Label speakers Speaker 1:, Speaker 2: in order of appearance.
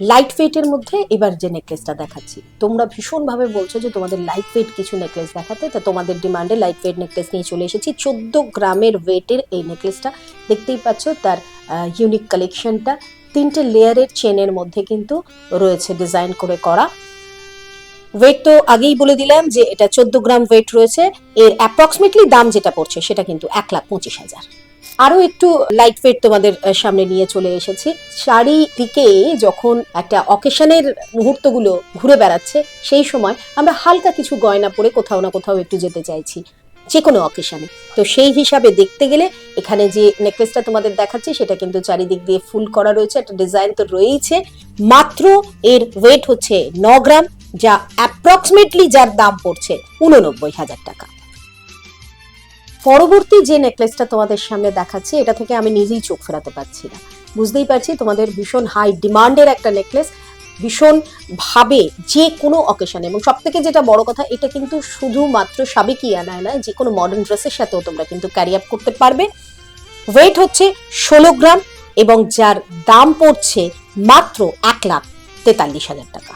Speaker 1: Light ওয়েটের মধ্যে এবার যে নেকলেসটা দেখাচ্ছি, তোমরা ভীষণভাবে বলছো যে তোমাদের লাইট ওয়েট কিছু নেকলেস দেখাতে, তো তোমাদের ডিমান্ডে লাইট ওয়েট নেকলেস নিয়ে চলে এসেছি। 14 গ্রামের ওয়েটের এই নেকলেসটা দেখতেই পাচ্ছ, তার ইউনিক কালেকশনটা 3টে লেয়ারের চেনের মধ্যে কিন্তু রয়েছে ডিজাইন করে করা। ওয়েট তো আগেই বলে দিলাম যে এটা 14 গ্রাম ওয়েট রয়েছে। এর অ্যাপ্রক্সিমেটলি দাম যেটা পড়ছে সেটা কিন্তু 1,25,000। আরো একটু লাইট ওয়েট তোমাদের সামনে নিয়ে চলে এসেছি। চারিদিকে যখন একটা অকেশনের মুহূর্তগুলো ঘুরে বেড়াচ্ছে, সেই সময় আমরা হালকা কিছু গয়না পরে কোথাও না কোথাও একটু যেতে চাইছি, যে কোনো অকেশনে। তো সেই হিসাবে দেখতে গেলে এখানে যে নেকলেসটা তোমাদের দেখাচ্ছি সেটা কিন্তু চারিদিক দিয়ে ফুল করা রয়েছে, একটা ডিজাইন তো রয়েইছে। মাত্র এর ওয়েট হচ্ছে 9 গ্রাম, যা অ্যাপ্রক্সিমেটলি যার দাম পড়ছে 89,000 টাকা। পরবর্তী যে নেকলেসটা তোমাদের সামনে দেখাচ্ছি, এটা থেকে আমি নিজেই চোখ ফেরাতে পারছি না। বুঝতেই পারছি তোমাদের ভীষণ হাই ডিমান্ডের একটা নেকলেস, ভীষণ ভাবে যে কোনো অকেশনে, এবং সব থেকে যেটা বড় কথা, এটা কিন্তু শুধুমাত্র সাবেকিয়া নয়, যে কোনো মডার্ন ড্রেসের সাথেও তোমরা কিন্তু ক্যারি আপ করতে পারবে। ওয়েট হচ্ছে 16 গ্রাম এবং যার দাম পড়ছে মাত্র 1,43,000 টাকা।